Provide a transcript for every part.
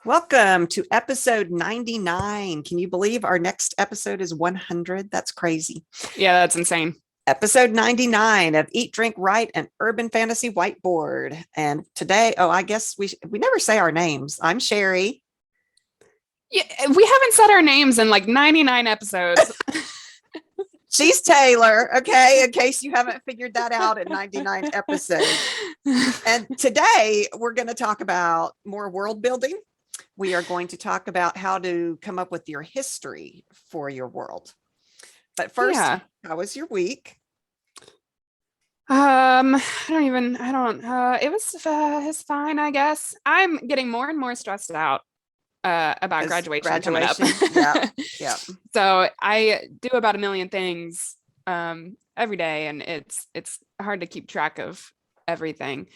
Welcome to episode 99. Can you believe our next episode is 100? That's crazy. Yeah, that's insane. Episode 99 of Eat, Drink, Write, an Urban Fantasy Whiteboard. And today, I guess we never say our names. I'm Sherry. Yeah, we haven't said our names in like 99 episodes. She's Taylor, okay, in case you haven't figured that out at 99 episodes. And today we're going to talk about more world building. We are going to talk about how to come up with your history for your world. But first, How was your week? It's fine, I guess. I'm getting more and more stressed out about graduation coming up. Yeah. So I do about a million things every day, and it's hard to keep track of everything.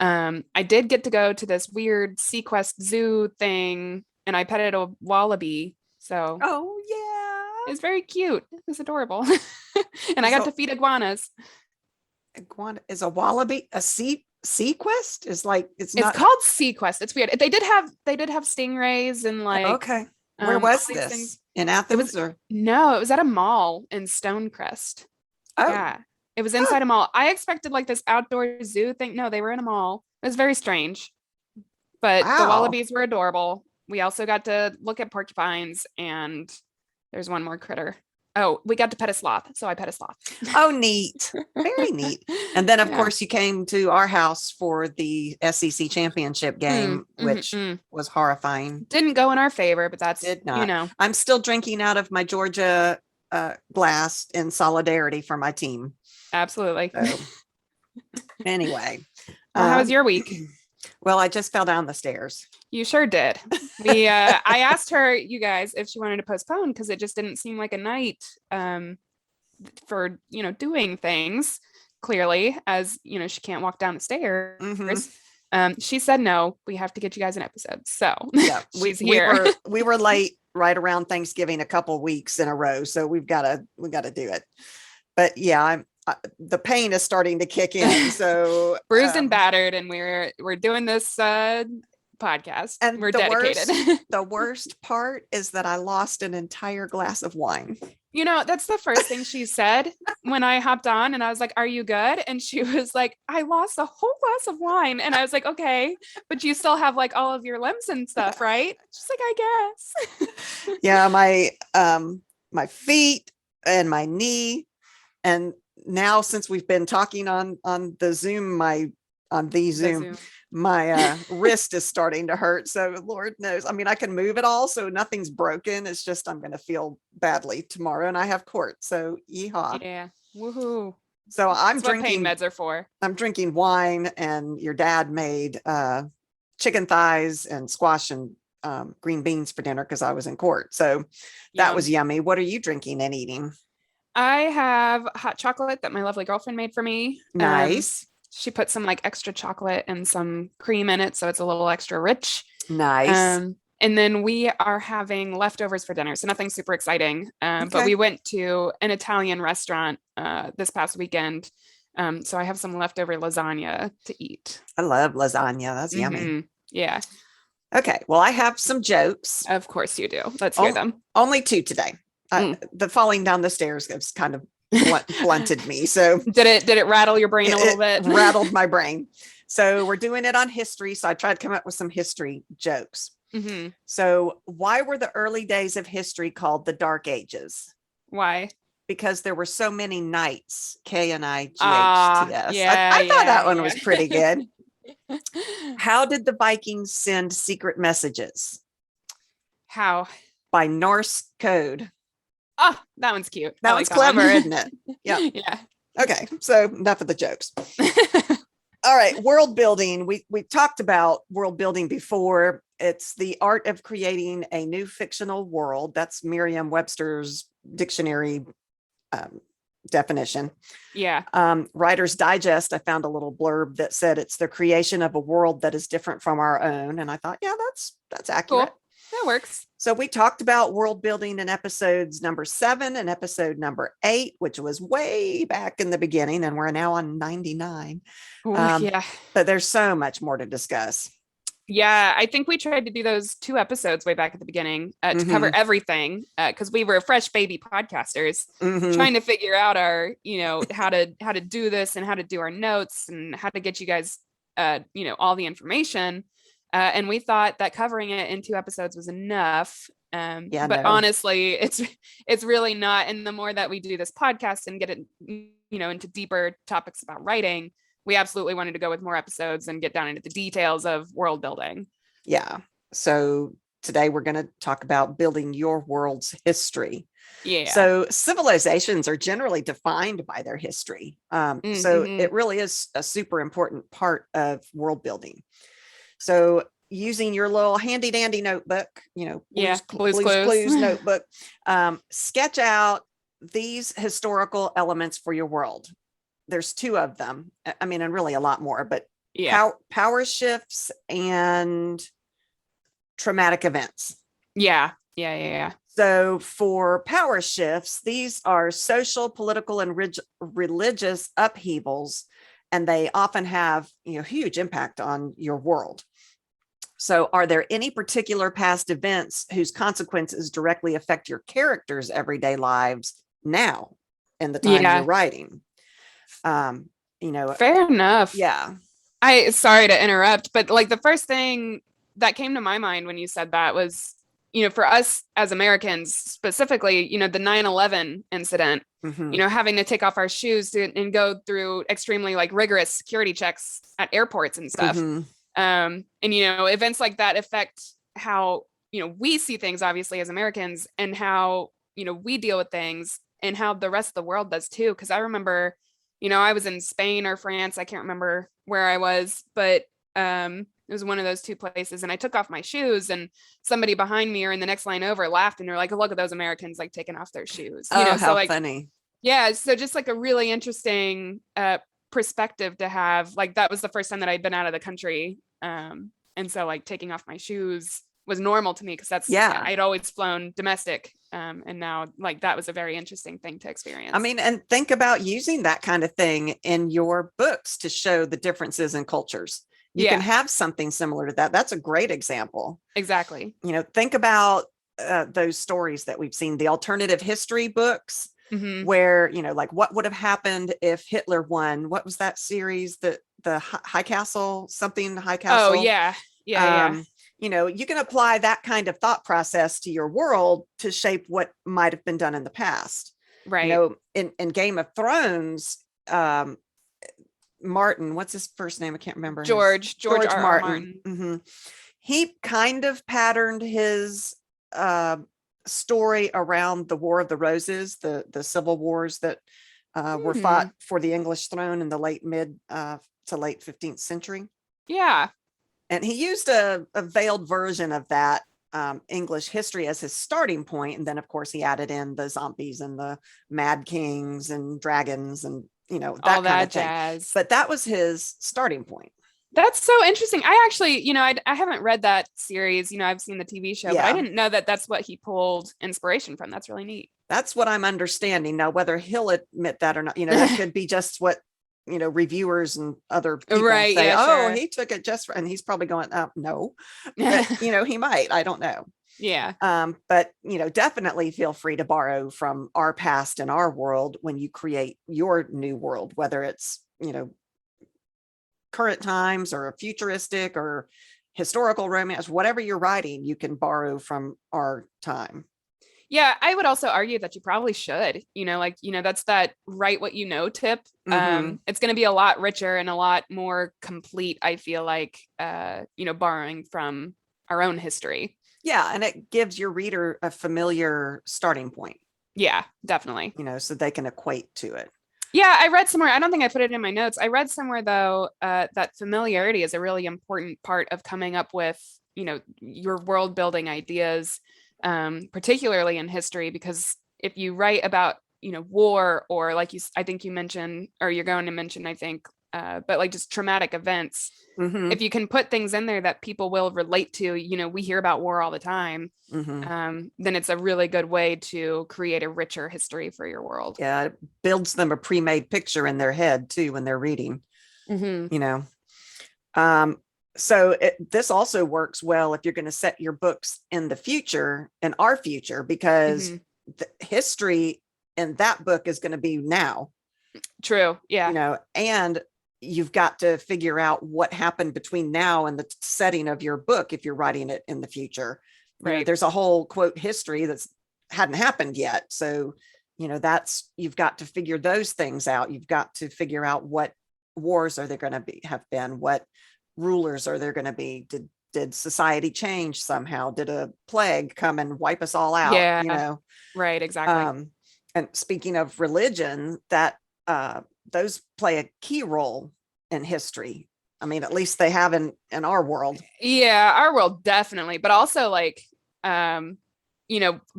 I did get to go to this weird Sequest zoo thing, and I petted a wallaby. So it's very cute. It's adorable. And I got to feed iguanas. Iguana is a wallaby, a Sequest? It's called Sequest. It's weird. They did have stingrays and like okay. Where was this? Things. In Athens No, it was at a mall in Stonecrest. Oh. Yeah. It was inside a mall. I expected like this outdoor zoo thing. No, they were in a mall. It was very strange. But the wallabies were adorable. We also got to look at porcupines, and there's one more critter. Oh, we got to pet a sloth. So I pet a sloth. Oh, neat. Very neat. And then, of course, you came to our house for the SEC championship game, which was horrifying. Didn't go in our favor, but that's, did not. I'm still drinking out of my Georgia glass in solidarity for my team. Absolutely. So, anyway. How was your week? Well, I just fell down the stairs. You sure did. I asked her, you guys, if she wanted to postpone because it just didn't seem like a night for, doing things clearly, as, she can't walk down the stairs. Mm-hmm. She said, no, we have to get you guys an episode. So yeah, she's here. We were late right around Thanksgiving a couple weeks in a row. So we got to do it. But yeah, the pain is starting to kick in. So bruised and battered, and we're doing this podcast, and we're dedicated. The worst part is that I lost an entire glass of wine. That's the first thing she said when I hopped on, and I was like, "Are you good?" And she was like, "I lost a whole glass of wine," and I was like, "Okay, but you still have like all of your limbs and stuff, right?" She's like, "I guess." Yeah, my feet and my knee, and now since we've been talking on the Zoom, my wrist is starting to hurt. So Lord knows, I can move it all, so nothing's broken. It's just I'm going to feel badly tomorrow, and I have court. So yeehaw! Yeah, woohoo! So That's drinking. What pain meds are for. I'm drinking wine, and your dad made chicken thighs and squash and green beans for dinner because I was in court. So that was yummy. What are you drinking and eating? I have hot chocolate that my lovely girlfriend made for me. Nice. She put some like extra chocolate and some cream in it, so it's a little extra rich. Nice. And then we are having leftovers for dinner, so nothing super exciting. But we went to an Italian restaurant this past weekend, so I have some leftover lasagna to eat. I love lasagna. That's yummy. Yeah. Okay. Well, I have some jokes. Of course you do. Let's hear them. Only two today. The falling down the stairs has kind of blunted me. So did it rattle your brain a little bit? Rattled my brain. So we're doing it on history. So I tried to come up with some history jokes. Mm-hmm. So why were the early days of history called the Dark Ages? Why? Because there were so many knights. KNIGHTS. I thought that one was pretty good. How did the Vikings send secret messages? How? By Norse code. Oh, that one's cute. That one's clever, isn't it? Yeah. Yeah. Okay. So enough of the jokes. All right. World building. We talked about world building before. It's the art of creating a new fictional world. That's Merriam-Webster's dictionary definition. Yeah. Writer's Digest, I found a little blurb that said it's the creation of a world that is different from our own. And I thought, yeah, that's accurate. Cool. That works. So we talked about world building in episodes number 7 and episode number 8, which was way back in the beginning. And we're now on 99. Yeah. But there's so much more to discuss. Yeah, I think we tried to do those 2 episodes way back at the beginning to cover Hmm. everything because we were fresh baby podcasters Hmm. trying to figure out our, how to do this and how to do our notes and how to get you guys, all the information. And we thought that covering it in 2 episodes was enough. Yeah, But no. honestly, it's really not. And the more that we do this podcast and get it, into deeper topics about writing, we absolutely wanted to go with more episodes and get down into the details of world building. Yeah. So today we're going to talk about building your world's history. Yeah. So civilizations are generally defined by their history. So Mm-hmm. it really is a super important part of world building. So using your little handy dandy notebook, Yeah. Blues Blues Clues. Clues notebook, sketch out these historical elements for your world. There's two of them. I mean, and really a lot more, but Yeah. power shifts and traumatic events. Yeah. Yeah. Yeah. Yeah. So for power shifts, these are social, political, and religious upheavals, and they often have huge impact on your world. So are there any particular past events whose consequences directly affect your characters' everyday lives now in the time you're Yeah. writing? Um, you know, Fair enough. yeah. Sorry to interrupt, but like the first thing that came to my mind when you said that was, for us as Americans specifically, the 9/11 incident, Mm-hmm. having to take off our shoes and go through extremely like rigorous security checks at airports and stuff. Mm-hmm. And events like that affect how, we see things obviously as Americans and how, we deal with things and how the rest of the world does too. Cause I remember, I was in Spain or France. I can't remember where I was, but it was one of those two places. And I took off my shoes and somebody behind me or in the next line over laughed and they're like, oh, look at those Americans like taking off their shoes, Oh, so how like, funny. yeah. So just like a really interesting perspective to have. Like that was the first time that I'd been out of the country. And so like taking off my shoes was normal to me because Yeah. I'd always flown domestic. And now like that was a very interesting thing to experience. I mean, and think about using that kind of thing in your books to show the differences in cultures. You can Yeah, have something similar to that. That's a great example. exactly. Think about those stories that we've seen, the alternative history books, Hmm. where, like what would have happened if Hitler won? What was that series? The High Castle, something High Oh, Castle. yeah. Yeah, yeah. Um, you can apply that kind of thought process to your world to shape what might have been done in the past. Right. In Game of Thrones, Martin, what's his first name? I can't remember. George George R. R. Martin. Martin. Mm-hmm. He kind of patterned his story around the War of the Roses, the civil wars that were fought for the English throne in the mid to late 15th century. Yeah. And he used a veiled version of that English history as his starting point. And then, of course, he added in the zombies and the mad kings and dragons and, that All kind of that thing. jazz. But that was his starting point. That's so interesting. I actually, I haven't read that series. I've seen the TV show, but I Yeah. didn't know that that's what he pulled inspiration from. That's really neat. That's what I'm understanding. Now, whether he'll admit that or not, that could be just what, reviewers and other people Right. say, Yeah, oh, sure. he took it just for, and he's probably going, no, but, he might, I don't know. Yeah. But, definitely feel free to borrow from our past and our world when you create your new world, whether it's, current times or futuristic or historical romance, whatever you're writing, you can borrow from our time. Yeah, I would also argue that you probably should, that's that write what you know tip. Mm-hmm. It's going to be a lot richer and a lot more complete, I feel like, borrowing from our own history. Yeah, and it gives your reader a familiar starting point. Yeah, definitely. So they can equate to it. Yeah, I read somewhere, I don't think I put it in my notes. I read somewhere though, that familiarity is a really important part of coming up with, your world building ideas, particularly in history, because if you write about, war or like I think you mentioned, or you're going to mention, I think, but like just traumatic events, Mm-hmm. if you can put things in there that people will relate to, we hear about war all the time, Mm-hmm. then it's a really good way to create a richer history for your world. Yeah, it builds them a pre-made picture in their head too when they're reading. Mm-hmm. Um, So this also works well if you're going to set your books in the future, in our future, because Hmm. the history in that book is going to be now, True. Yeah. and you've got to figure out what happened between now and the setting of your book if you're writing it in the future. Right. There's a whole quote history that's hadn't happened yet. So, that's, you've got to figure those things out. You've got to figure out what wars are there going to be, have been, what rulers are there going to be, did society change somehow, did a plague come and wipe us all out, Yeah. Right. Exactly. um and speaking of religion, that those play a key role in history. I mean, at least they have in our world. Yeah, our world definitely, but also like um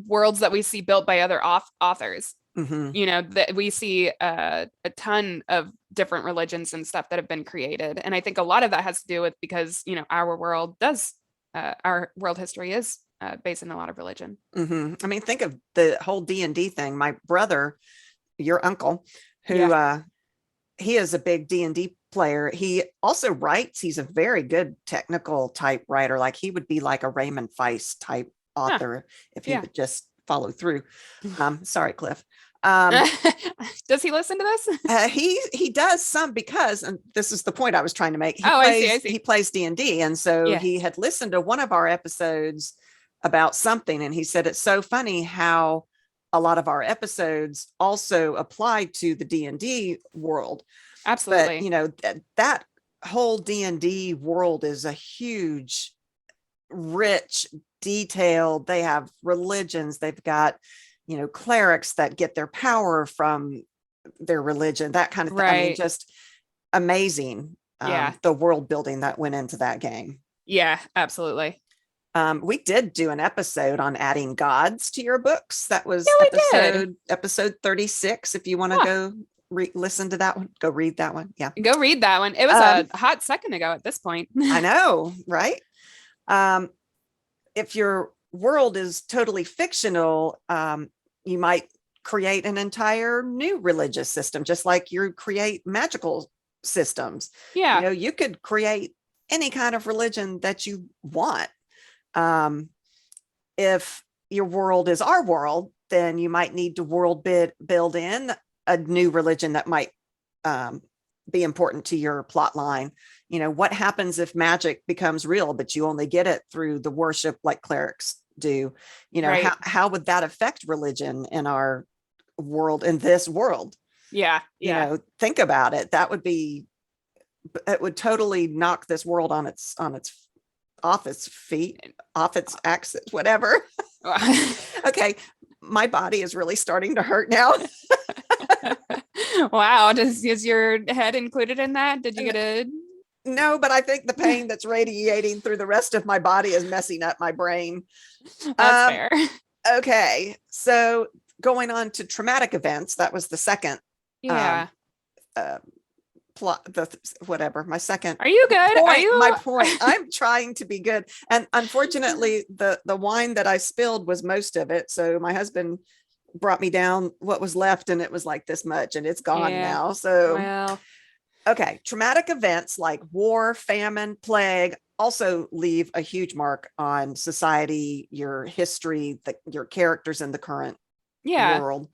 worlds that we see built by other authors. Hmm. That we see a ton of different religions and stuff that have been created, and I think a lot of that has to do with because our world history is based in a lot of religion. Hmm. I mean, think of the whole D&D thing. My brother, your uncle, who Yeah. he is a big D&D player. He also writes. He's a very good technical type writer. Like, he would be like a Raymond Feist type Huh. author if he Yeah. would just follow through. Sorry, Cliff. Um, Does he listen to this? he does some, because, and this is the point I was trying to make. He Oh, I see. I plays he see. plays D&D, and so Yeah. he had listened to one of our episodes about something, and he said it's so funny how a lot of our episodes also apply to the D&D world. But Absolutely. that whole D&D world is a huge, rich, detailed. They have religions. They've got clerics that get their power from their religion, that kind of thing. I mean, Right. just amazing. Yeah. The world building that went into that game. Yeah, absolutely. We did do an episode on adding gods to your books. That was Yeah, we did. episode 36. If you want to Huh. go listen to that one, go read that one. Yeah. Go read that one. It was Um, a hot second ago at this point. I know, right? Um, if your world is totally fictional, you might create an entire new religious system, just like you create magical systems. Yeah. You could create any kind of religion that you want. Um, if your world is our world, then you might need to build in a new religion that might um, be important to your plot line. What happens if magic becomes real, but you only get it through the worship like clerics do? Right. How would that affect religion in our world, in this world? Yeah. Yeah. Think about it. It would totally knock this world off its feet, off its axis, whatever. Okay, my body is really starting to hurt now. Wow. Is your head included in that? Did you get a No, but I think the pain that's radiating through the rest of my body is messing up my brain. That's Um, fair. okay, so going on to traumatic events, that was the second um, Yeah. uh, plot, whatever, my second Are you good? Are point. My you point. I'm trying to be good, and unfortunately, the wine that I spilled was most of it. So my husband brought me down what was left, and it was like this much, and it's gone Yeah. now. So Well, okay, traumatic events like war, famine, plague also leave a huge mark on society, your history, your characters in the current yeah. world.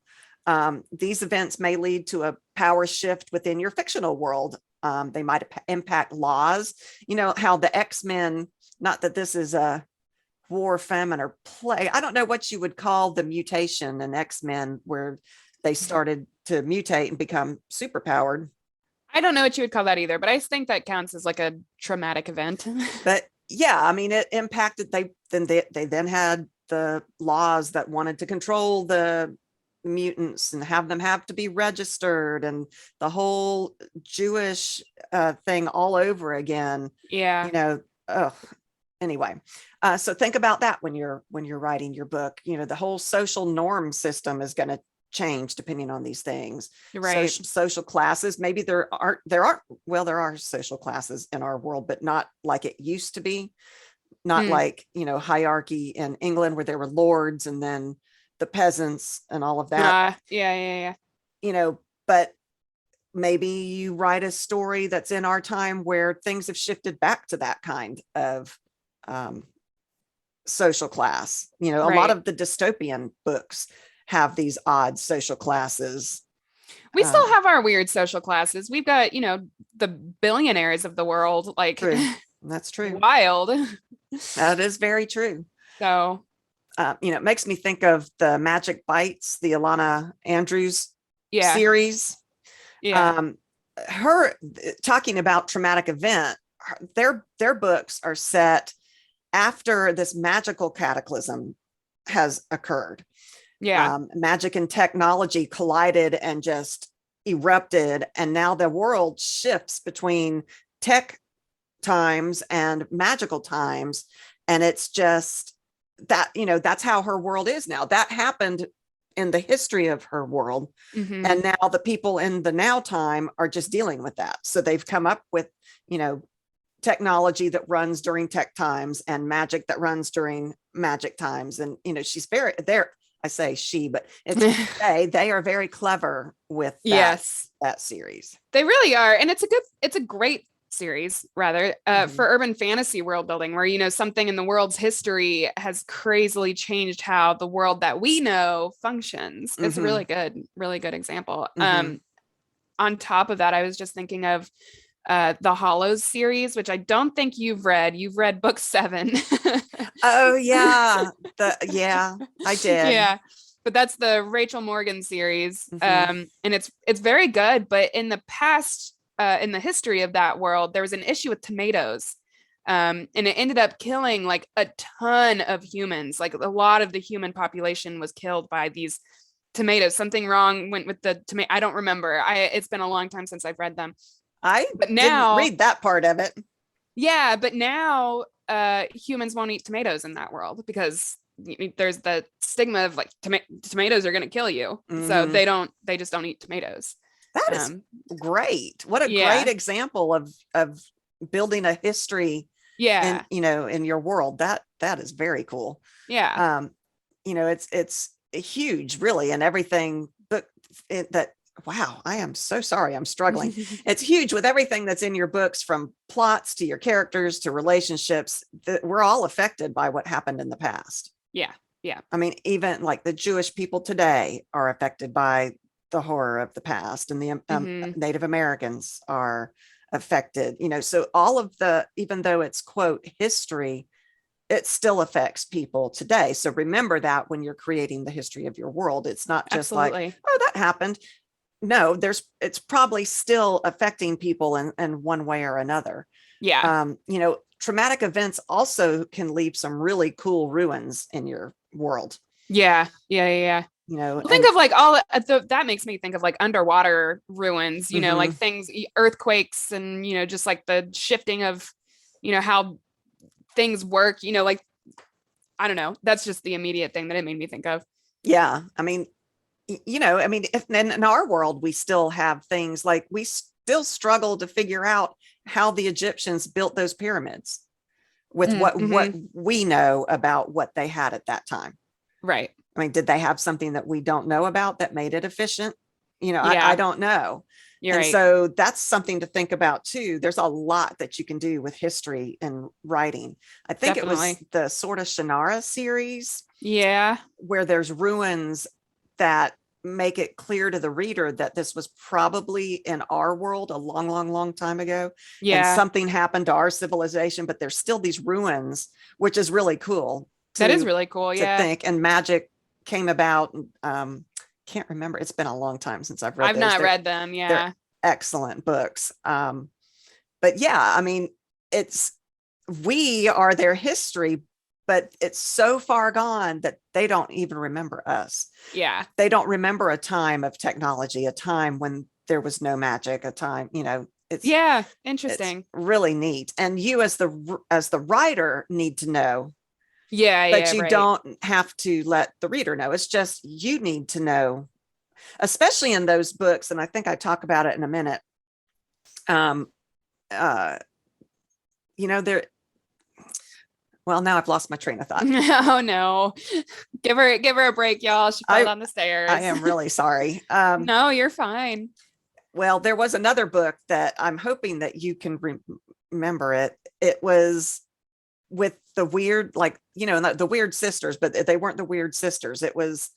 These events may lead to a power shift within your fictional world. They might impact laws. How the X-Men, not that this is a war, famine, or plague. I don't know what you would call the mutation in X-Men where they started to mutate and become superpowered. I don't know what you would call that either, but I think that counts as like a traumatic event. But yeah, I mean, it impacted. They then had the laws that wanted to control the mutants and have them have to be registered, and the whole Jewish thing all over again. Yeah. Oh, anyway, so think about that when you're writing your book. The whole social norm system is going to change depending on these things. Right. Social classes, maybe there are social classes in our world, but not like it used to be. Not Hmm. like hierarchy in England where there were lords and then the peasants and all of that. Yeah. Yeah. Yeah. But maybe you write a story that's in our time where things have shifted back to that kind of um, social class. You know, a lot Right. of the dystopian books have these odd social classes. We still have our weird social classes. We've got, the billionaires of the world, like True. That's true. wild. That is very true. So, It makes me think of the Magic Bites, the Alana Andrews yeah. series. Yeah. Um, her talking about traumatic event, their books are set after this magical cataclysm has occurred. Yeah. Magic and technology collided and just erupted, and now the world shifts between tech times and magical times, and it's just that, that's how her world is now. That happened in the history of her world, and now the people in the now time are just dealing with that. So they've come up with, technology that runs during tech times and magic that runs during magic times. And she's very there. I say she, but it's they are very clever with Yes. that series. They really are. And it's a great series, rather, for urban fantasy world building, where, something in the world's history has crazily changed how the world that we know functions. It's a really good example. On top of that, I was just thinking of the Hollows series, which I don't think you've read. You've read book 7. Oh yeah. I did. Yeah. But that's the Rachel Morgan series. And it's very good. But in the past, in the history of that world, there was an issue with tomatoes. And it ended up killing like a ton of humans. Like a lot of the human population was killed by these tomatoes. Something wrong went with the tomato. I don't remember. It's been a long time since I've read them. But didn't read that part of it. Yeah, but now humans won't eat tomatoes in that world because there's the stigma of like tomatoes are going to kill you. So they just don't eat tomatoes. That is great. What a great example of building a history in your world. That is very cool. Yeah. It's huge really, and everything, but wow, I am so sorry. I'm struggling. It's huge with everything that's in your books, from plots to your characters to relationships, that we're all affected by what happened in the past. Yeah. Yeah. I mean, even like the Jewish people today are affected by the horror of the past, and the Native Americans are affected, so all of even though it's quote history, it still affects people today. So remember that when you're creating the history of your world, it's not just like, oh, that happened. No, it's probably still affecting people in one way or another. Yeah. Traumatic events also can leave some really cool ruins in your world. Yeah. Think of like that makes me think of like underwater ruins, like things, earthquakes, and, just like the shifting of, how things work, like, I don't know. That's just the immediate thing that it made me think of. Yeah. I mean, if in our world, we still have things like we still struggle to figure out how the Egyptians built those pyramids with what we know about what they had at that time. Right. I mean, did they have something that we don't know about that made it efficient? I don't know. You're right. So that's something to think about too. There's a lot that you can do with history and writing. I think Definitely. It was the Sword of Shannara series. Yeah. Where there's ruins that make it clear to the reader that this was probably in our world a long, long, long time ago. Yeah. And something happened to our civilization, but there's still these ruins, which is really cool. That is really cool. Yeah. To think. And magic came about. Can't remember. It's been a long time since I've read. I've not read them. Yeah. They're excellent books. But yeah, I mean, we are their history, but it's so far gone that they don't even remember us. Yeah. They don't remember a time of technology, a time when there was no magic, a time, it's interesting. It's really neat. And you as the writer need to know. Yeah. But you don't have to let the reader know. It's just, you need to know, especially in those books. And I think I talk about it in a minute. Well, now I've lost my train of thought. Oh no. Give her a break, y'all. She fell down the stairs. I am really sorry. No, you're fine. Well, there was another book that I'm hoping that you can remember it. It was with the weird, like, not the weird sisters, but they weren't the weird sisters. It was,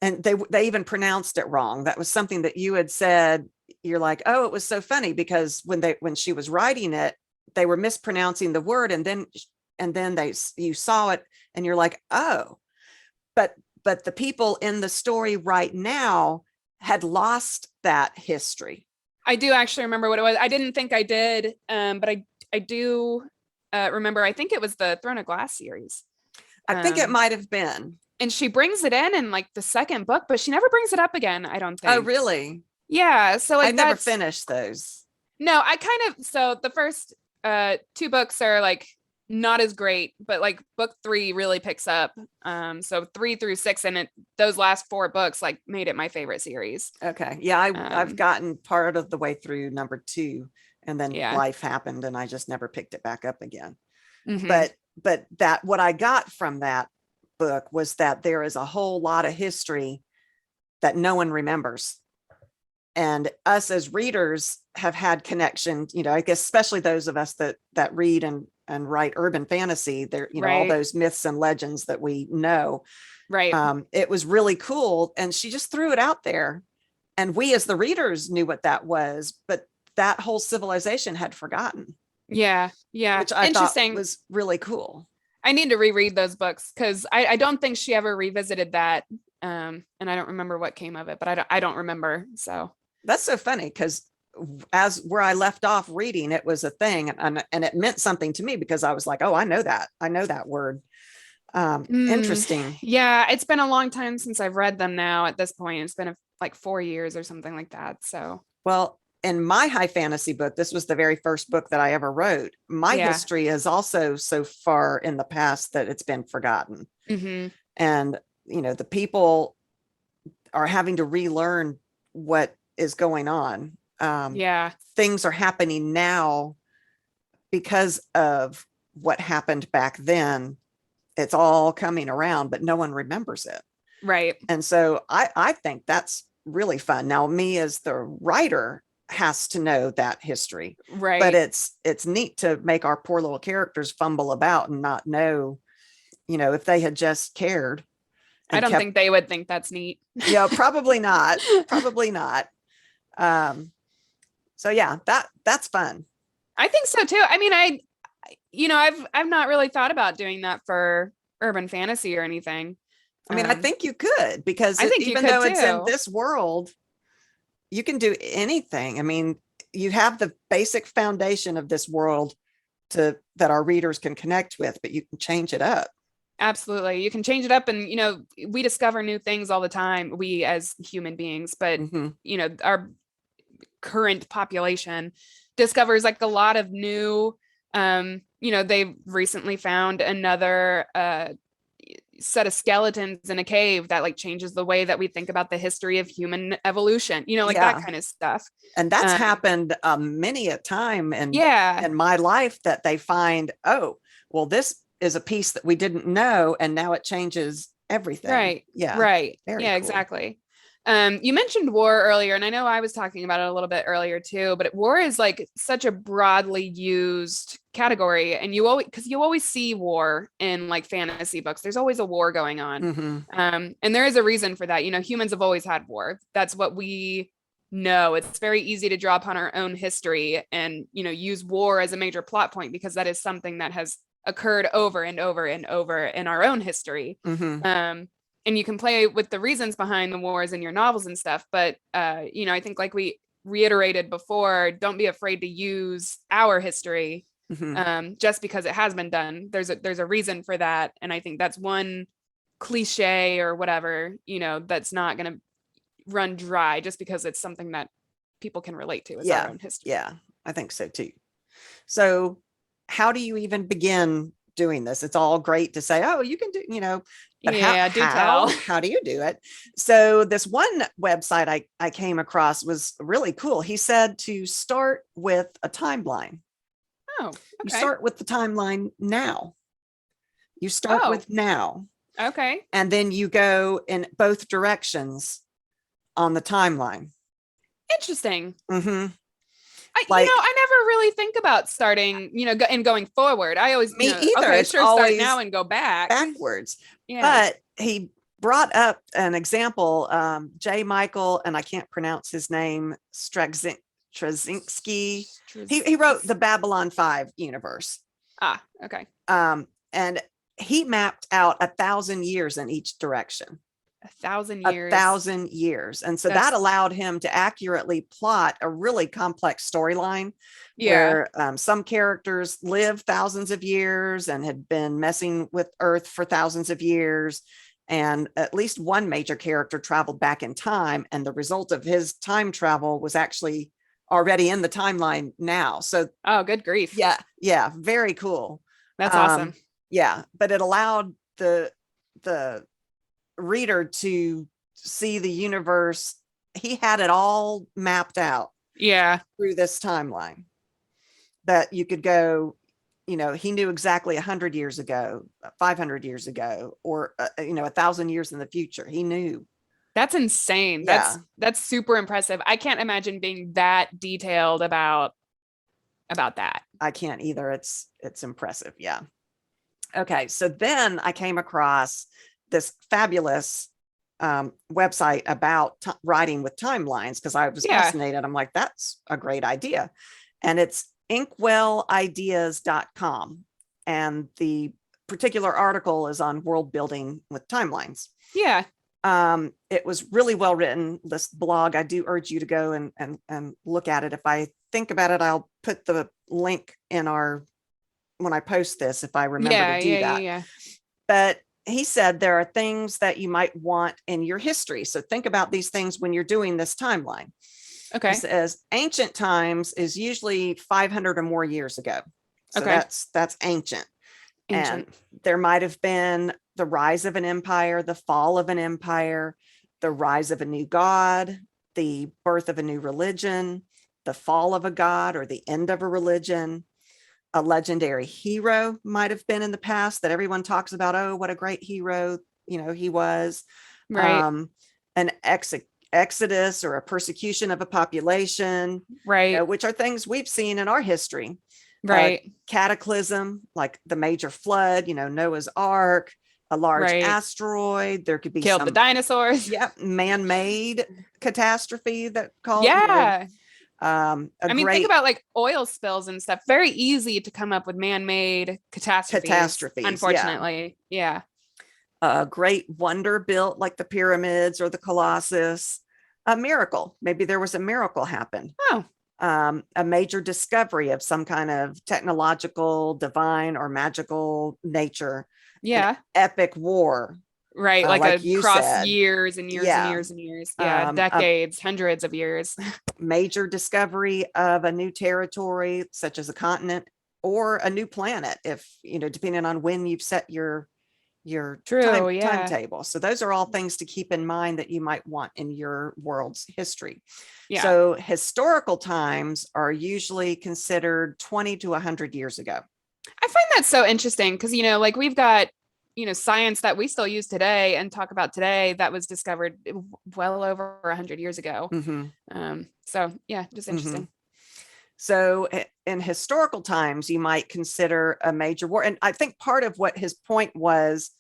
and they even pronounced it wrong. That was something that you had said. You're like, oh, it was so funny because when she was writing it, they were mispronouncing the word, and then you saw it and you're like, oh, but the people in the story right now had lost that history. I do actually remember what it was. I didn't think I did, but I do remember. I think it was the Throne of Glass series. I think it might have been. And she brings it in like the second book, but she never brings it up again, I don't think. Oh, really? Yeah. So like I never finished those. No, I kind of, so the first two books are like not as great, but like book 3 really picks up. So 3 through 6, and those last 4 books like made it my favorite series. Okay. Yeah, I've gotten part of the way through number 2, and then life happened and I just never picked it back up again. But that what I got from that book was that there is a whole lot of history that no one remembers. And us as readers have had connection, I guess, especially those of us that read and write urban fantasy, there, all those myths and legends that we know. Right. It was really cool. And she just threw it out there. And we as the readers knew what that was, but that whole civilization had forgotten. Yeah. Yeah. Which I thought was really cool. I need to reread those books because I don't think she ever revisited that. And I don't remember what came of it, but I don't remember. So that's so funny because as where I left off reading, it was a thing, and it meant something to me because I was like, oh, I know that word. Interesting. Yeah, it's been a long time since I've read them now. At this point, it's been like 4 years or something like that. So, well, in my high fantasy book, this was the very first book that I ever wrote. My history is also so far in the past that it's been forgotten. And, the people are having to relearn what is going on. Things are happening now because of what happened back then. It's all coming around, but no one remembers it. Right. And so I think that's really fun. Now, me as the writer has to know that history, right? But it's neat to make our poor little characters fumble about and not know, if they had just cared. I don't think they would think that's neat. Yeah, probably not. Probably not. So yeah, that's fun. I think so too. I mean, I've not really thought about doing that for urban fantasy or anything. I mean, I think you could, because even though it's in this world, you can do anything. I mean, you have the basic foundation of this world that our readers can connect with, but you can change it up. Absolutely. You can change it up, and, we discover new things all the time, we as human beings, but, our current population discovers like a lot of new, they've recently found another set of skeletons in a cave that like changes the way that we think about the history of human evolution, that kind of stuff. And that's happened many a time in my life, that they find, oh, well, this is a piece that we didn't know, and now it changes everything. Right. Yeah. Right. Very cool. Exactly. You mentioned war earlier, and I know I was talking about it a little bit earlier too, but war is like such a broadly used category, and you always see war in like fantasy books. There's always a war going on. And there is a reason for that. Humans have always had war. That's what we know. It's very easy to draw upon our own history and, use war as a major plot point, because that is something that has occurred over and over and over in our own history. And you can play with the reasons behind the wars in your novels and stuff. But, I think like we reiterated before, don't be afraid to use our history just because it has been done. There's a reason for that. And I think that's one cliche or whatever, that's not going to run dry just because it's something that people can relate to as our own history. Yeah, I think so too. So how do you even begin doing this? It's all great to say, oh, you can do, but how do you do it? So this one website I came across was really cool. He said to start with a timeline. Oh, okay. You start with the timeline now. You start with now. Okay. And then you go in both directions on the timeline. Interesting. Hmm. You know, Like I never really think about starting, and going forward. I always, me either. okay, It's sure, start now always and go back. backwards. Yeah. But he brought up an example, J. Michael, and I can't pronounce his name, Straczynski. He wrote the Babylon 5 universe. Ah, okay. And he mapped out 1,000 years in each direction. 1,000 A years. 1,000 years. And so that That's allowed him to accurately plot a really complex storyline yeah. where some characters lived thousands of years and had been messing with Earth for thousands of years. And at least one major character traveled back in time. And the result of his time travel was actually already in the timeline now. So, Oh, good grief. yeah, very cool. That's Um, awesome. yeah, but it allowed the reader to see the universe. He had it all mapped out Yeah. through this timeline that you could go, he knew exactly 100 years ago, 500 years ago, or 1,000 years in the future. He knew. That's insane. Yeah, That's super impressive. I can't imagine being that detailed about that. I can't either. It's impressive. Yeah. Okay, so then I came across this fabulous website about writing with timelines because I was Yeah. fascinated. I'm like, that's a great idea. And it's inkwellideas.com. And the particular article is on world building with timelines. Yeah. It was really well written, this blog. I do urge you to go and look at it. If I think about it, I'll put the link in when I post this, if I remember Yeah. to do Yeah. that. Yeah. But he said there are things that you might want in your history. So think about these things when you're doing this timeline. He Okay. says ancient times is usually 500 or more years ago. So Okay. that's ancient. And Ancient. there might have been the rise of an empire, the fall of an empire, the rise of a new god, the birth of a new religion, the fall of a god or the end of a religion. A legendary hero might have been in the past that everyone talks about. Oh, what a great hero, he was. Right. Um, an exodus or a persecution of a population, Right. which are things we've seen in our history. Right. Cataclysm, like the major flood, Noah's Ark, a large Right. asteroid. There could be Killed the some, dinosaurs. man-made catastrophe that called, Yeah. a I mean, think great about like oil spills and stuff. Very easy to come up with man-made catastrophes, catastrophes. Yeah. unfortunately. Yeah. A great wonder built like the pyramids or the Colossus. A miracle. Maybe there was a miracle happen. Oh, A major discovery of some kind of technological, divine, or magical nature. An yeah. epic war, Right. Like like you across said. years and years and Yeah. years and years. Yeah. A Decades, hundreds of years. major discovery of a new territory, such as a continent or a new planet, if, depending on when you've set your True. Yeah. timetable. So those are all things to keep in mind that you might want in your world's history. Yeah. So historical times are usually considered 20 to 100 years ago. I find that so interesting because, like we've got, science that we still use today and talk about today that was discovered well over 100 years ago. So yeah, just interesting. So in historical times, you might consider a major war. And I think part of what his point was,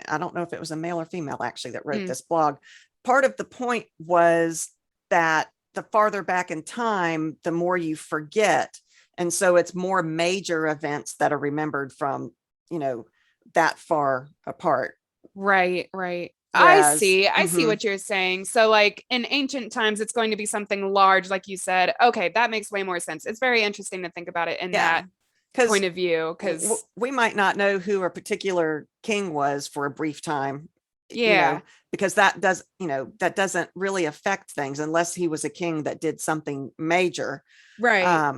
I don't know if it was a male or female actually that wrote this blog. Part of the point was that the farther back in time, the more you forget. And so it's more major events that are remembered from, that far apart. Right. Right. I Whereas, see what you're saying. So like in ancient times, it's going to be something large, like you said. Okay, that makes way more sense. It's very interesting to think about it in that point of view, because we might not know who a particular king was for a brief time, yeah, because that doesn't really affect things unless he was a king that did something major. right.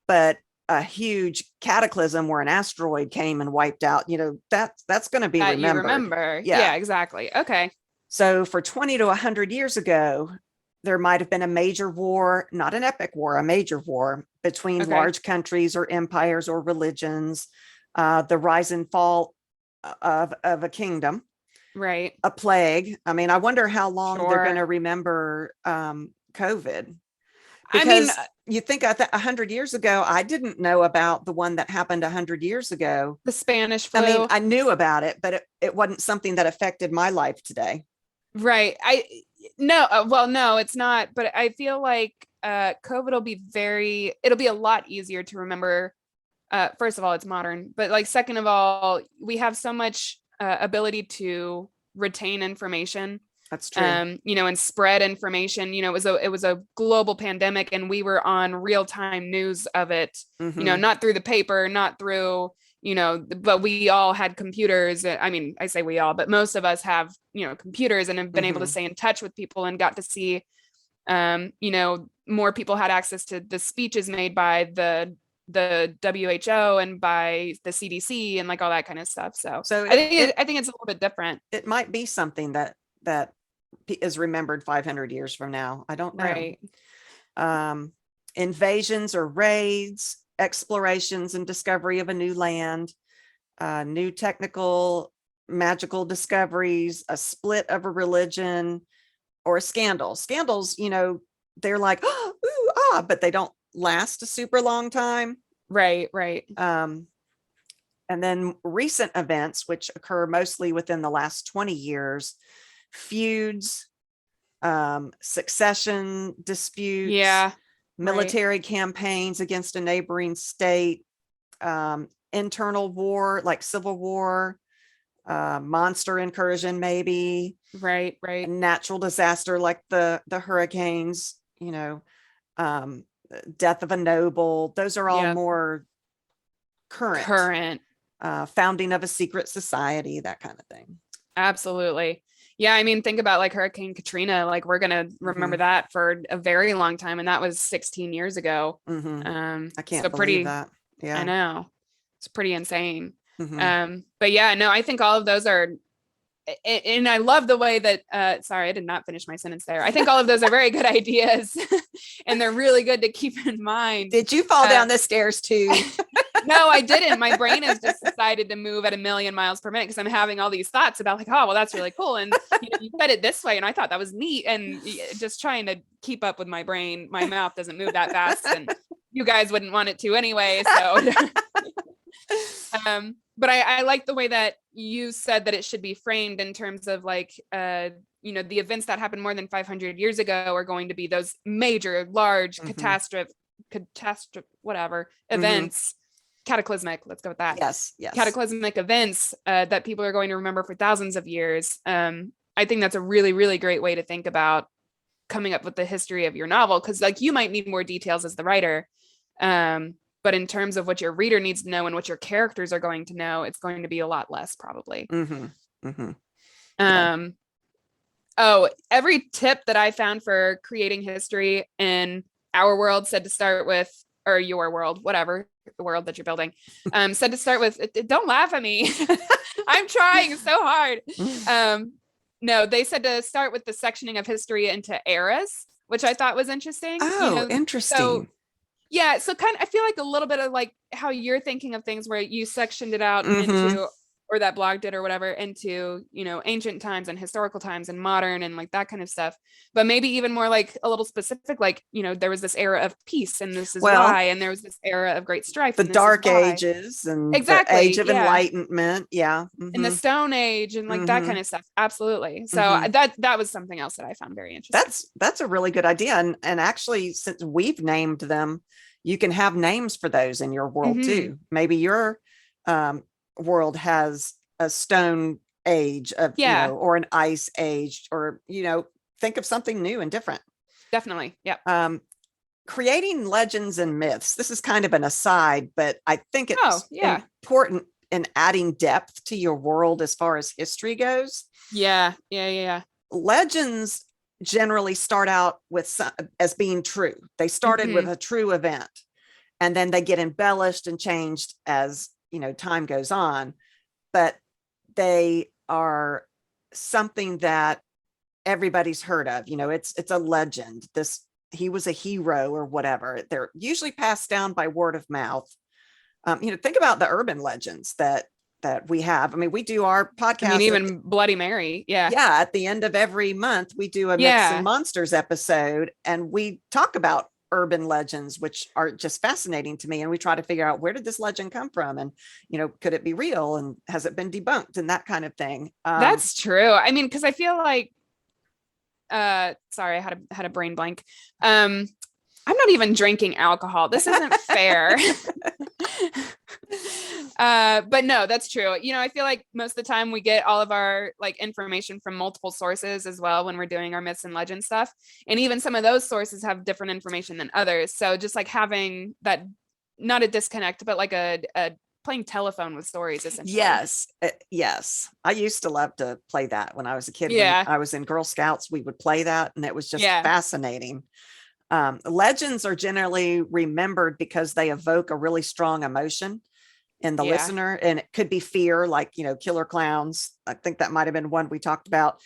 But a huge cataclysm where an asteroid came and wiped out, that's going to be That you remembered. remember. Yeah. Yeah, exactly. Okay. So for 20 to 100 years ago, there might have been a major war, not an epic war, a major war between large countries or empires or religions, the rise and fall of a kingdom, Right. a plague. I mean, I wonder how long they're going Sure. to remember COVID. I mean, Because you think 100 years ago, I didn't know about the one that happened 100 years ago. the Spanish flu. I mean, I knew about it, but it wasn't something that affected my life today. Right. No, well, no, it's not. But I feel like COVID it'll be a lot easier to remember. First of all, it's modern, but like second of all, we have so much ability to retain information. That's true. And spread information. It was a global pandemic, and we were on real-time news of it. Mhm. Not through the paper, not through, but we all had computers. I mean, I say we all, but most of us have, computers and have been able to Mhm. stay in touch with people and got to see, more people had access to the speeches made by the WHO and by the CDC and like all that kind of stuff. So So I think it's a little bit different. it might be something that is remembered 500 years from now. I don't know. Right. Invasions or raids, explorations and discovery of a new land, new technical, magical discoveries, a split of a religion, or a scandal. Scandals, they're like, oh, ooh, ah, but they don't last a super long time. Right. Right. And then recent events, which occur mostly within the last 20 years, feuds, succession disputes, Yeah. military campaigns against a neighboring state, internal war, like civil war, monster incursion, maybe, Right. a Right. natural disaster like the hurricanes, death of a noble. Those are all Yeah. more current. Founding of a secret society, that kind of thing. Absolutely. Yeah. I mean, think about like Hurricane Katrina. Like we're gonna remember that for a very long time, and that was 16 years ago. I can't So believe pretty. that. Yeah. I know. It's pretty insane. Mhm. But yeah, no, I think all of those are, and I love the way that, sorry, I did not finish my sentence there. I think all of those are very good ideas and they're really good to keep in mind. Did you fall down the stairs too? No, I didn't. My brain has just decided to move at 1,000,000 miles per minute because I'm having all these thoughts about like, oh, well, that's really cool. And you said it this way, and I thought that was neat. And just trying to keep up with my brain, my mouth doesn't move that fast, and you guys wouldn't want it to anyway. So, but I like the way that you said that it should be framed in terms of like, the events that happened more than 500 years ago are going to be those major, large catastrophe, whatever events. Cataclysmic, let's go with that. Yes. Cataclysmic events that people are going to remember for thousands of years. I think that's a really, really great way to think about coming up with the history of your novel, because like you might need more details as the writer, but in terms of what your reader needs to know and what your characters are going to know, it's going to be a lot less probably. Yeah. Oh, every tip that I found for creating history in our world said to start with, or your world, whatever, the world that you're building, said to start with, don't laugh at me. I'm trying so hard. No, they said to start with the sectioning of history into eras, which I thought was interesting. Oh, interesting. So yeah, so kind of, I feel like a little bit of like how you're thinking of things where you sectioned it out into, or that blog did or whatever, into, ancient times and historical times and modern and like that kind of stuff. But maybe even more like a little specific, like, there was this era of peace and this is why, and there was this era of great strife. The and Dark Ages and the Age of Enlightenment. Yeah. In the Stone Age and like that kind of stuff. Absolutely. So that was something else that I found very interesting. That's a really good idea. And actually, since we've named them, you can have names for those in your world too. Maybe your world has a stone age of, or an ice age, or, think of something new and different. Definitely. Yeah. Creating legends and myths. This is kind of an aside, but I think it's important in adding depth to your world as far as history goes. Yeah. Legends generally start out with as being true. They started with a true event, and then they get embellished and changed as time goes on, but they are something that everybody's heard of. It's a legend. He was a hero or whatever. They're usually passed down by word of mouth. Think about the urban legends that we have. I mean, we do our podcast. I mean, even Bloody Mary. Yeah. Yeah. At the end of every month, we do a Myths and Monsters episode, and we talk about urban legends, which are just fascinating to me. And we try to figure out, where did this legend come from? And, could it be real? And has it been debunked? And that kind of thing. That's true. I mean, because I feel like, sorry, I had a brain blank. I'm not even drinking alcohol. This isn't fair. But no, that's true. I feel like most of the time we get all of our like information from multiple sources as well when we're doing our myths and legend stuff. And even some of those sources have different information than others. So just like having that, not a disconnect, but like a playing telephone with stories, essentially. Yes. I used to love to play that when I was a kid. Yeah. When I was in Girl Scouts, we would play that, and it was just Yeah. fascinating. Legends are generally remembered because they evoke a really strong emotion in the listener, and it could be fear, like killer clowns. I think that might have been one we talked about.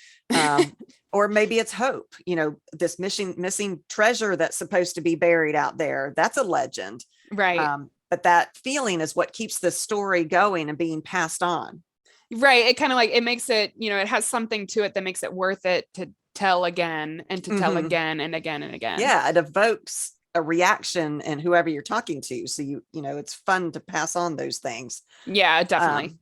Or maybe it's hope, this missing treasure that's supposed to be buried out there. That's a legend, right? But that feeling is what keeps the story going and being passed on, right? It kind of like, it makes it, it has something to it that makes it worth it to tell again and to tell again and again and again. Yeah, it evokes a reaction in whoever you're talking to, so it's fun to pass on those things. Yeah, definitely.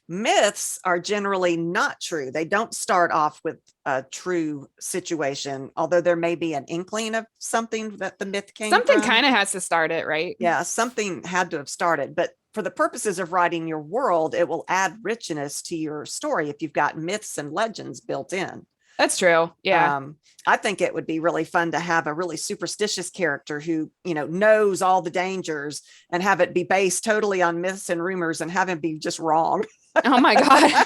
Myths are generally not true. They don't start off with a true situation, although there may be an inkling of something that the myth came something from. Kind of has to start it, right? Yeah, something had to have started. But for the purposes of writing your world, it will add richness to your story if you've got myths and legends built in. That's true. Yeah. I think it would be really fun to have a really superstitious character who, knows all the dangers, and have it be based totally on myths and rumors, and have him be just wrong. Oh my God.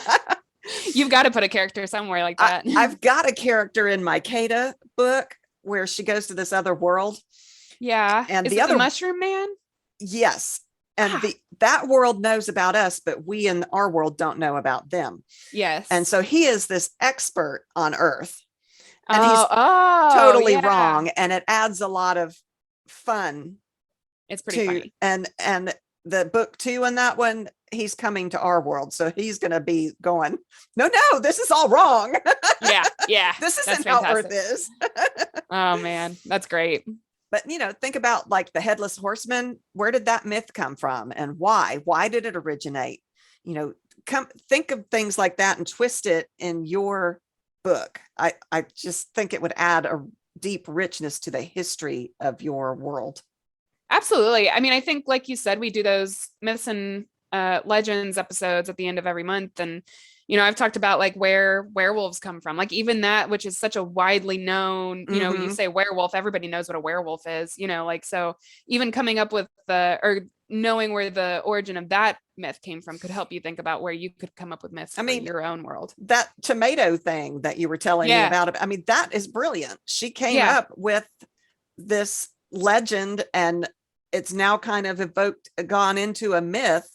You've got to put a character somewhere like that. I've got a character in my Kada book where she goes to this other world. Yeah. And Is the it other Mushroom Man? Yes. And that world knows about us, but we in our world don't know about them. Yes. And so he is this expert on Earth, and he's totally wrong. And it adds a lot of fun. It's pretty funny. And the book 2 in that one, he's coming to our world. So he's going to be going, no, this is all wrong. Yeah. This isn't how Earth is. Oh man, that's great. But, think about like the Headless Horseman. Where did that myth come from, and why? Why did it originate? Think of things like that and twist it in your book. I just think it would add a deep richness to the history of your world. Absolutely. I mean, I think, like you said, we do those myths and legends episodes at the end of every month. And, I've talked about like where werewolves come from, like even that, which is such a widely known, you say werewolf, everybody knows what a werewolf is, like, so even coming up with or knowing where the origin of that myth came from could help you think about where you could come up with myths for your own world. That tomato thing that you were telling me about, that is brilliant. She came up with this legend, and it's now kind of gone into a myth,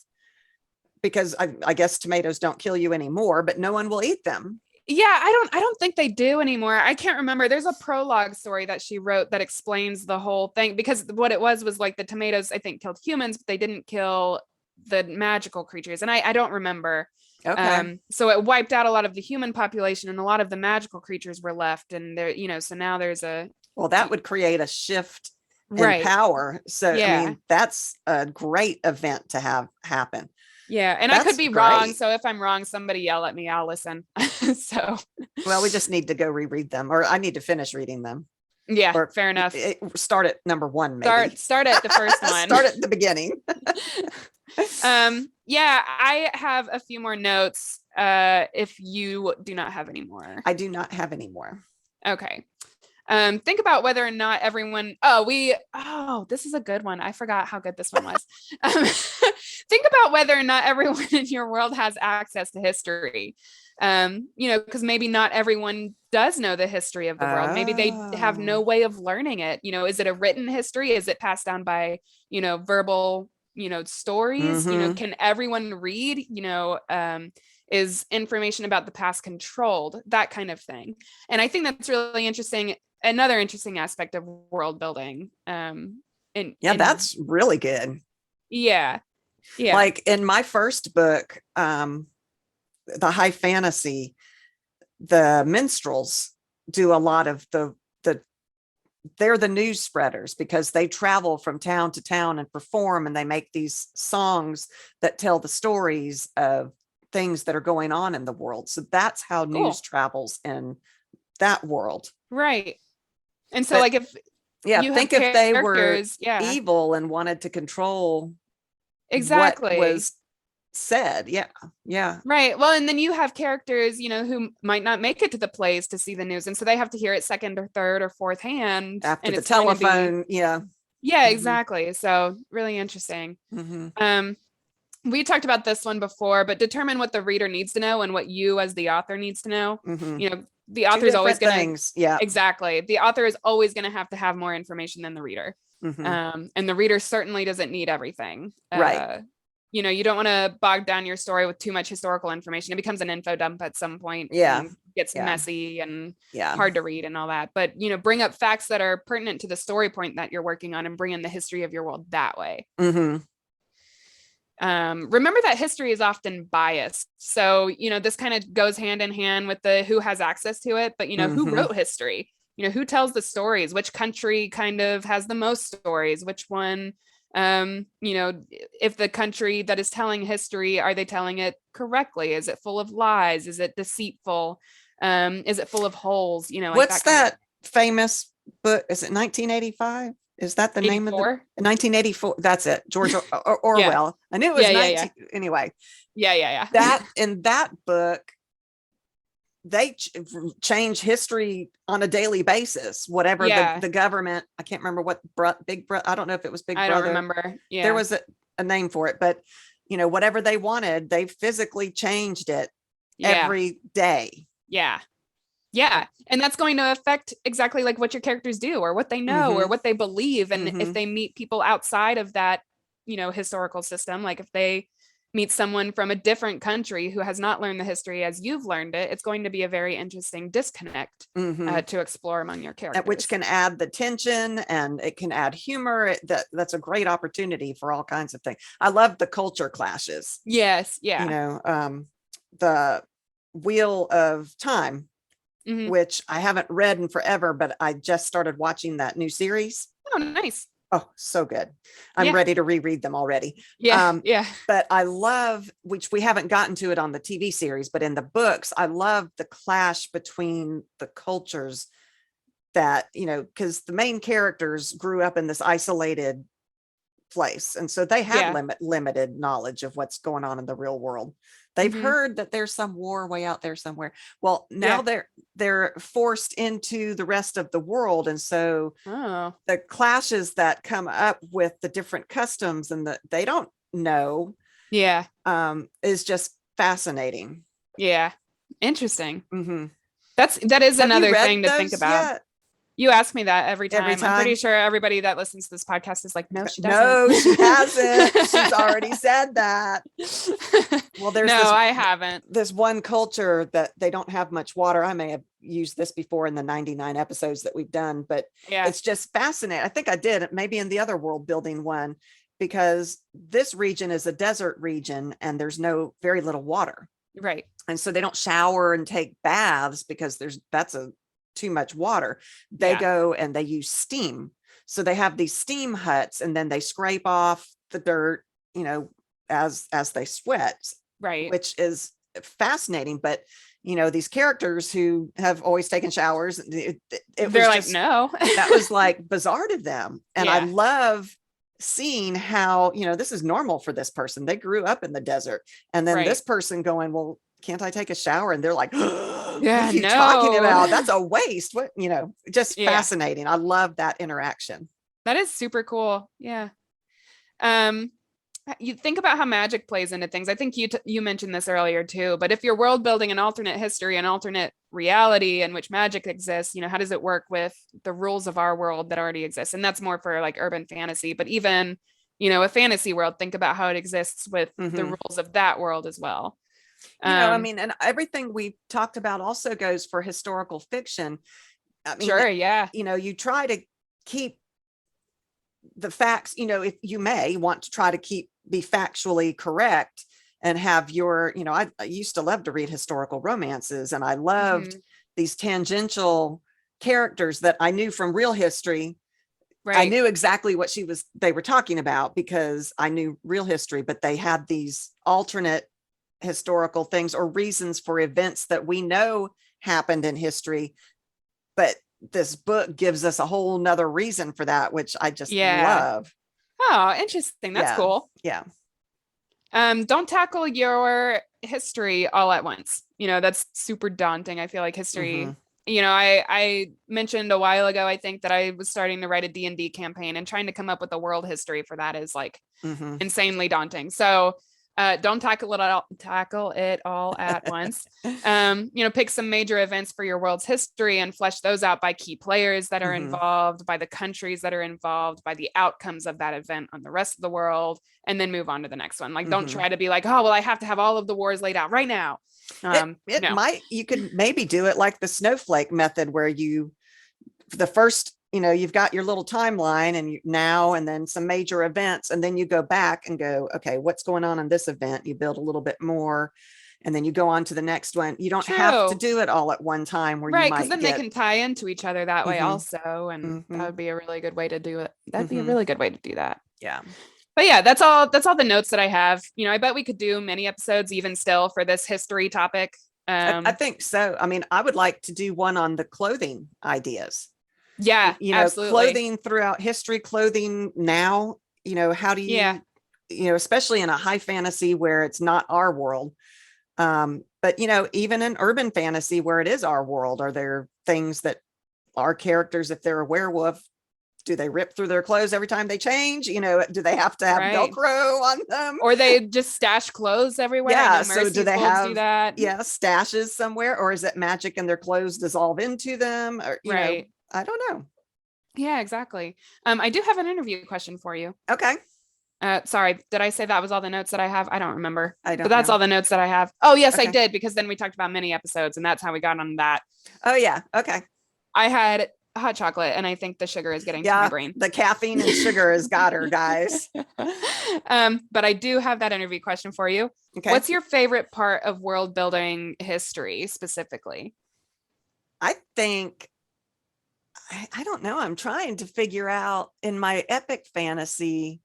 because I guess tomatoes don't kill you anymore, but no one will eat them. Yeah, I don't think they do anymore. I can't remember. There's a prologue story that she wrote that explains the whole thing, because what it was like the tomatoes, I think, killed humans, but they didn't kill the magical creatures. And I don't remember. Okay. So it wiped out a lot of the human population, and a lot of the magical creatures were left. And there, so now there's that would create a shift in power. So I mean, that's a great event to have happen. Yeah. And I could be wrong. So if I'm wrong, somebody yell at me, I'll listen. So, well, we just need to go reread them, or I need to finish reading them. Yeah. Or fair enough. Start at number 1, maybe. Start at the first one. Start at the beginning. Yeah, I have a few more notes. If you do not have any more. I do not have any more. Okay. Think about whether or not everyone, this is a good one. I forgot how good this one was. Think about whether or not everyone in your world has access to history. Because maybe not everyone does know the history of the world. Maybe they have no way of learning it. Is it a written history? Is it passed down by, verbal, stories? Can everyone read? Is information about the past controlled? That kind of thing. And I think that's really interesting. Another interesting aspect of world building. That's really good. Yeah. Like in my first book, the high fantasy, the minstrels do a lot of the they're the news spreaders because they travel from town to town and perform, and they make these songs that tell the stories of things that are going on in the world. So that's how news Cool. travels in that world. Right. And so But like if yeah, you have think if they were characters, yeah, evil and wanted to control what exactly. was said. Yeah. Yeah. Right. Well, and then you have characters, who might not make it to the plays to see the news. And so they have to hear it second or third or fourth hand. After And the it's going to be, telephone. Yeah. yeah, Hmm. exactly. So really interesting. Hmm. Um, we talked about this one before, but determine what the reader needs to know and what you as the author needs to know. Hmm. The Two author is always different going to, things. Yeah. exactly. The author is always going to have more information than the reader. Hmm. And the reader certainly doesn't need everything. Right. You don't want to bog down your story with too much historical information. It becomes an info dump at some point Yeah. and gets Yeah. messy and Yeah. hard to read and all that. But, bring up facts that are pertinent to the story point that you're working on and bring in the history of your world that way. Hmm. Remember that history is often biased. So, this kind of goes hand in hand with the who has access to it, but, who Hmm. wrote history? Who tells the stories? Which country kind of has the most stories? Which one, if the country that is telling history, are they telling it correctly? Is it full of lies? Is it deceitful? Is it full of holes? Like What's that kind that famous book? Is it 1985? Is that the of name of the 84. 1984? That's it. George Yeah. Orwell. I knew it was Yeah. Yeah. 19. Yeah. Anyway, Yeah. Yeah. Yeah. that in that book, they change history on a daily basis. Whatever Yeah. the government, I can't remember what Big Brother. I don't know if it was Big I don't Brother. remember. Yeah. There was a name for it, but whatever they wanted, they physically changed it Yeah. every day. Yeah. Yeah. And that's going to affect exactly like what your characters do or what they know or Hmm. what they believe. And if Hmm. they meet people outside of that, historical system, like if they meet someone from a different country who has not learned the history as you've learned it, it's going to be a very interesting disconnect Hmm. to explore among your Which characters. can add the tension and it can add humor. That's a great opportunity for all kinds of things. I love the culture clashes. Yes. Yeah. The Wheel of Time, Hmm. which I haven't read in forever, but I just started watching that new series. Oh, nice. Oh, so good. I'm Yeah. ready to reread them already. Yeah. Yeah. But I love, which we haven't gotten to it on the TV series, but in the books, I love the clash between the cultures that, because the main characters grew up in this isolated place. And so they have Yeah. limited knowledge of what's going on in the real world. They've Hmm. heard that there's some war way out there somewhere. Well, now Yeah. they're forced into the rest of the world. And so Oh, the clashes that come up with the different customs and that they don't know yeah. is just fascinating. Yeah. Interesting. Hmm. That is Have you another read thing to think those about. yet? You ask me that every Every time. I'm pretty time? sure everybody that listens to this podcast is like, no, she doesn't. No, she hasn't. She's already said that. Well, there's No, I haven't. this one culture that they don't have much water. I may have used this before in the 99 episodes that we've done, but Yeah. it's just fascinating. I think I did it maybe in the other world building one, because this region is a desert region and there's very little water. Right. And so they don't shower and take baths because that's too much water. They Yeah. go and they use steam. So they have these steam huts and then they scrape off the dirt, as they sweat, Right. which is fascinating. But these characters who have always taken showers, it They're was like, just, no. that was like bizarre to them. And I Yeah. love seeing how, this is normal for this person. They grew up in the desert. And then Right. this person going, well, can't I take a shower? And they're like, what Yeah, are you talking no. about? That's a waste. What, just Yeah. fascinating. I love that interaction. That is super cool. Yeah. You think about how magic plays into things. I think you mentioned this earlier too, but if you're world building an alternate history, an alternate reality in which magic exists, how does it work with the rules of our world that already exists? And that's more for like urban fantasy, but even, a fantasy world, think about how it exists with the rules of that world as well. And everything we talked about also goes for historical fiction. I mean, sure. Yeah. You try to keep the facts, if you may want to try to be factually correct and have your, I used to love to read historical romances and I loved these tangential characters that I knew from real history. Right. I knew exactly what they were talking about because I knew real history, but they had these alternate historical things or reasons for events that we know happened in history. But this book gives us a whole nother reason for that, which I just love. Oh, interesting. That's cool. Yeah. Don't tackle your history all at once. That's super daunting. I feel like history, I mentioned a while ago, I think that I was starting to write a D&D campaign, and trying to come up with a world history for that is like insanely daunting. So don't tackle it all at once. Pick some major events for your world's history and flesh those out by key players that are involved, by the countries that are involved, by the outcomes of that event on the rest of the world, and then move on to the next one. Like, don't try to be like, oh, well, I have to have all of the wars laid out right now. You could maybe do it like the snowflake method, where the first, you've got your little timeline and then some major events, and then you go back and go, okay, what's going on in this event? You build a little bit more, and then you go on to the next one. You don't have to do it all at one time, where because then they can tie into each other that way also, and that would be a really good way to do it. That'd be a really good way to do that. Yeah. But yeah, that's all the notes that I have. I bet we could do many episodes even still for this history topic. I think so. I mean, I would like to do one on the clothing ideas. Yeah, absolutely. Clothing throughout history, clothing now, how do you, especially in a high fantasy where it's not our world. But, even in urban fantasy where it is our world, are there things that our characters, if they're a werewolf, do they rip through their clothes every time they change? Do they have to have Velcro on them? Or they just stash clothes everywhere? Yeah. So do they have do that? Yeah, stashes somewhere, or is it magic and their clothes dissolve into them? Or I don't know. Yeah, exactly. I do have an interview question for you. Okay. Sorry, did I say that was all the notes that I have? I don't remember. But that's all the notes that I have. Oh, yes, okay. I did, because then we talked about mini episodes, and that's how we got on that. Oh, yeah. Okay. I had hot chocolate, and I think the sugar is getting to my brain. The caffeine and sugar has got her, guys. But I do have that interview question for you. Okay. What's your favorite part of world building history specifically? I think, I don't know. I'm trying to figure out in my epic fantasy.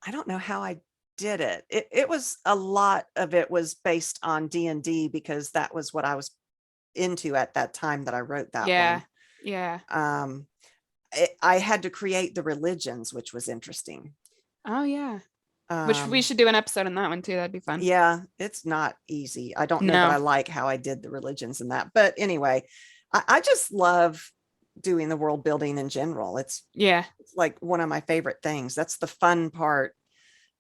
I don't know how I did it. It was a lot of it was based on D&D, because that was what I was into at that time that I wrote that one. Yeah. I had to create the religions, which was interesting. Oh yeah. Which we should do an episode on that one too. That'd be fun. Yeah, it's not easy. I don't know that I like how I did the religions and that, but anyway, I just love doing the world building in general. It's like one of my favorite things. That's the fun part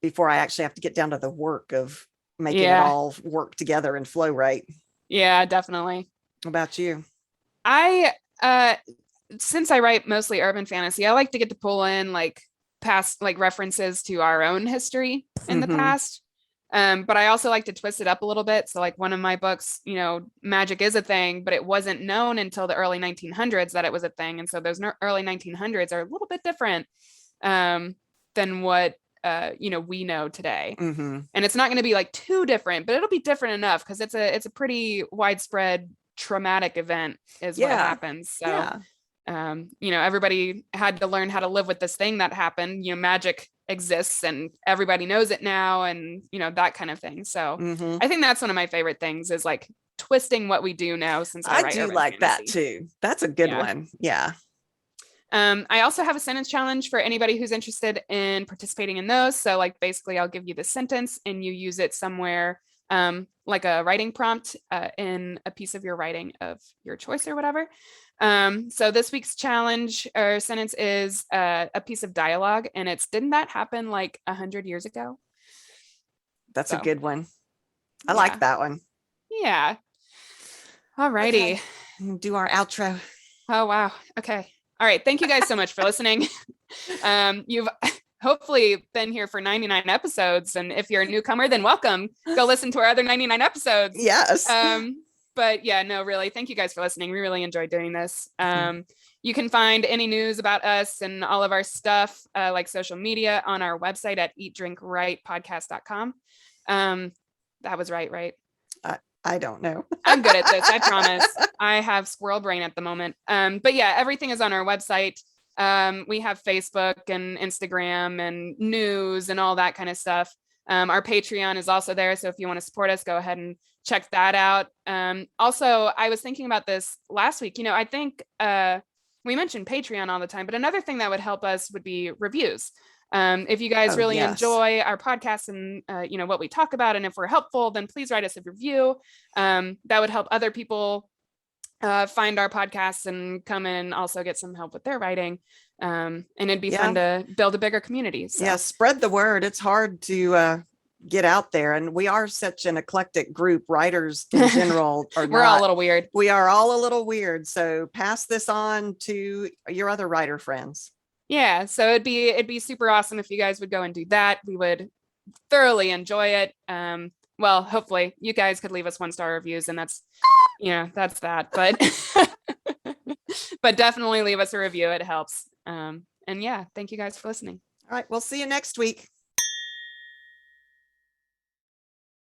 before I actually have to get down to the work of making it all work together and flow right. Yeah, definitely. What about you? Since I write mostly urban fantasy, I like to get to pull in past references to our own history in the past. But I also like to twist it up a little bit. So one of my books, magic is a thing, but it wasn't known until the early 1900s that it was a thing. And so those early 1900s are a little bit different than what we know today. And it's not going to be too different, but it'll be different enough, because it's a pretty widespread traumatic event is what happens. So everybody had to learn how to live with this thing that happened. Magic exists and everybody knows it now, and that kind of thing. So I think that's one of my favorite things, is twisting what we do now, since I do like that too. That's a good one. Yeah. I also have a sentence challenge for anybody who's interested in participating in those. So basically I'll give you the sentence and you use it somewhere, like a writing prompt in a piece of your writing of your choice or whatever. So this week's challenge or sentence is a piece of dialogue, and it's, didn't that happen 100 years ago? That's a good one. I like that one. Yeah. All righty. Okay. Do our outro. Oh, wow. Okay. All right. Thank you guys so much for listening. You've hopefully been here for 99 episodes. And if you're a newcomer, then welcome. Go listen to our other 99 episodes. Yes. But yeah, no, really, thank you guys for listening. We really enjoyed doing this. You can find any news about us and all of our stuff, like social media, on our website at eatdrinkwritepodcast.com. That was right? I don't know. I'm good at this. I promise. I have squirrel brain at the moment. But yeah, everything is on our website. We have Facebook and Instagram and news and all that kind of stuff. Our Patreon is also there. So if you want to support us, go ahead and check that out. Also, I was thinking about this last week. I think we mentioned Patreon all the time, but another thing that would help us would be reviews. If you guys really enjoy our podcast and what we talk about, and if we're helpful, then please write us a review. That would help other people find our podcasts and come in and also get some help with their writing. And it'd be fun to build a bigger community. So. Yeah, spread the word. It's hard to get out there, and we are such an eclectic group. Writers in general are we're all a little weird. We are all a little weird. So pass this on to your other writer friends. Yeah, so it'd be super awesome if you guys would go and do that. We would thoroughly enjoy it. Well, hopefully you guys could leave us 1-star reviews, and that's that. But but definitely leave us a review. It helps. And yeah, thank you guys for listening. All right, we'll see you next week.